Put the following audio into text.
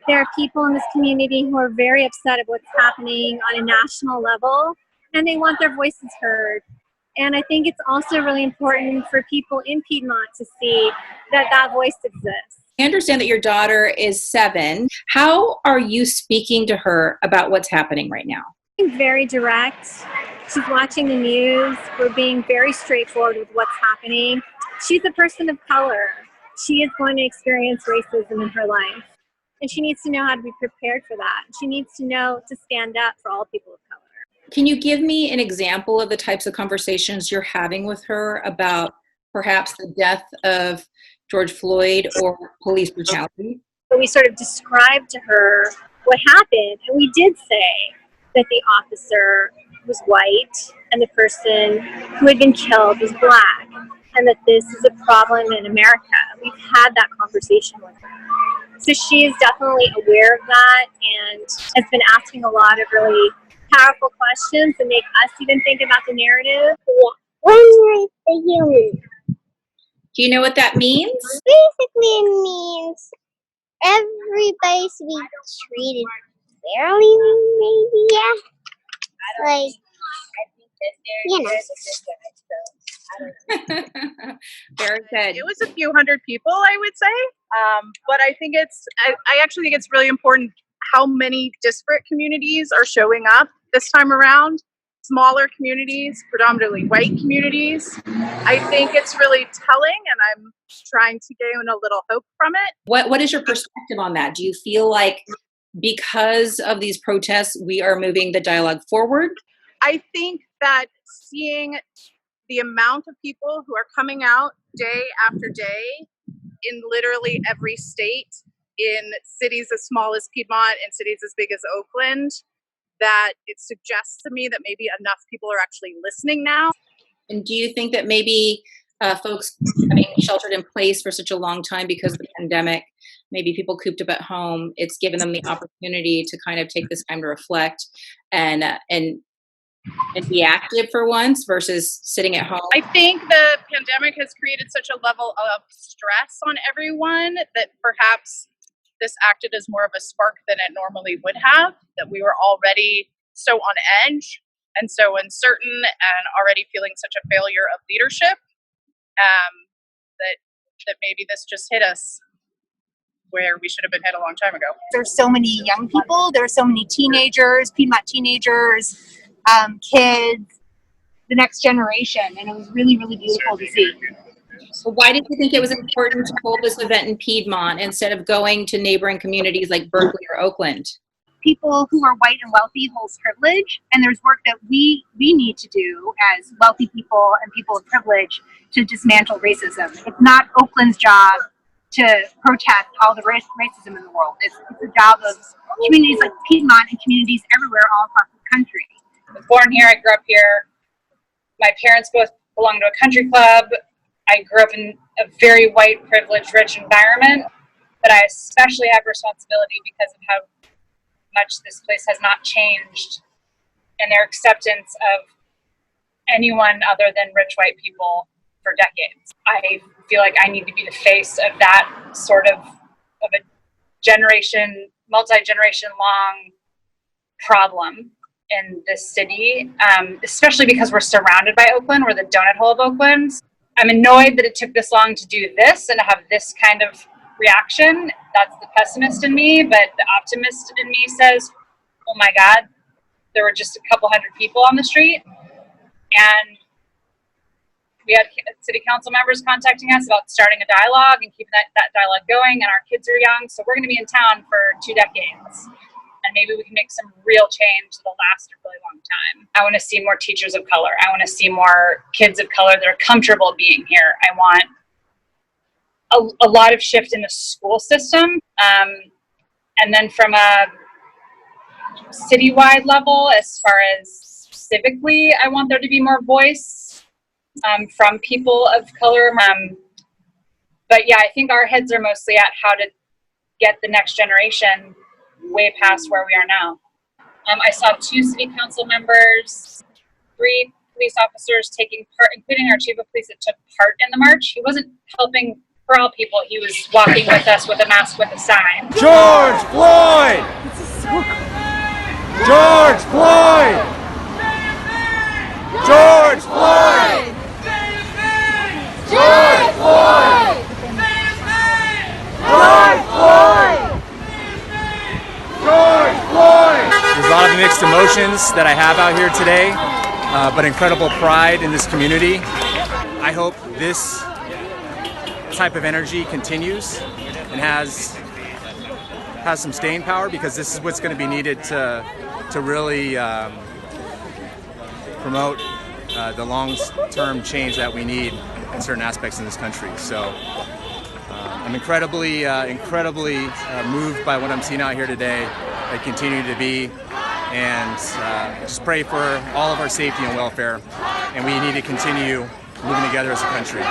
There are people in this community who are very upset at what's happening on a national level, and they want their voices heard. And I think it's also really important for people in Piedmont to see that that voice exists. I understand that your daughter is 7. How are you speaking to her about what's happening right now? Being very direct. She's watching the news. We're being very straightforward with what's happening. She's a person of color. She is going to experience racism in her life. And she needs to know how to be prepared for that. She needs to know to stand up for all people of color. Can you give me an example of the types of conversations you're having with her about perhaps the death of George Floyd or police brutality? So we sort of described to her what happened, and we did say that the officer was white and the person who had been killed was black, and that this is a problem in America. We've had that conversation with her. So she is definitely aware of that and has been asking a lot of really powerful questions that make us even think about the narrative. Do you know what that means? Basically, it means everybody should be treated fairly, maybe, yeah. Like, you know. Very good. It was a few hundred people, I would say. But I think I actually think it's really important how many disparate communities are showing up this time around. Smaller communities, predominantly white communities. I think it's really telling, and I'm trying to gain a little hope from it. What is your perspective on that? Do you feel like because of these protests, we are moving the dialogue forward? I think that seeing the amount of people who are coming out day after day in literally every state, in cities as small as Piedmont and cities as big as Oakland, that it suggests to me that maybe enough people are actually listening now. And do you think that maybe folks having sheltered in place for such a long time because of the pandemic, maybe people cooped up at home, it's given them the opportunity to kind of take this time to reflect and be active for once versus sitting at home? I think the pandemic has created such a level of stress on everyone that perhaps this acted as more of a spark than it normally would have, that we were already so on edge and so uncertain and already feeling such a failure of leadership, that maybe this just hit us where we should have been hit a long time ago. There's so many young people, there's so many teenagers, Piedmont teenagers, kids, the next generation, and it was really, really beautiful to see. So why did you think it was important to hold this event in Piedmont instead of going to neighboring communities like Berkeley or Oakland? People who are white and wealthy holds privilege, and there's work that we need to do as wealthy people and people of privilege to dismantle racism. It's not Oakland's job to protest all the racism in the world. It's the job of communities like Piedmont and communities everywhere all across the country. I was born here, I grew up here. My parents both belong to a country club. I grew up in a very white, privileged, rich environment, but I especially have responsibility because of how much this place has not changed and their acceptance of anyone other than rich white people for decades. I feel like I need to be the face of that sort of a generation, multi-generation long problem in this city, especially because we're surrounded by Oakland. We're the donut hole of Oakland. I'm annoyed that it took this long to do this and to have this kind of reaction. That's the pessimist in me, but the optimist in me says, oh my God, there were just a couple hundred people on the street. And we had city council members contacting us about starting a dialogue and keeping that dialogue going. And our kids are young, so we're going to be in town for 2 decades. And maybe we can make some real change that'll last a really long time. I want to see more teachers of color. I want to see more kids of color that are comfortable being here. I want a lot of shift in the school system. And then from a citywide level, as far as civically, I want there to be more voice from people of color. But yeah, I think our heads are mostly at how to get the next generation way past where we are now. I saw 2 city council members, 3 police officers taking part, including our chief of police that took part in the march. He wasn't helping for all people, he was walking with us with a mask with a sign. George Floyd! George Floyd! George Floyd! George Floyd! George Floyd! George Floyd! There's a lot of mixed emotions that I have out here today, but incredible pride in this community. I hope this type of energy continues and has some staying power, because this is what's going to be needed to really promote the long-term change that we need in certain aspects in this country. So I'm incredibly moved by what I'm seeing out here today. I continue to be, and just pray for all of our safety and welfare, and we need to continue moving together as a country.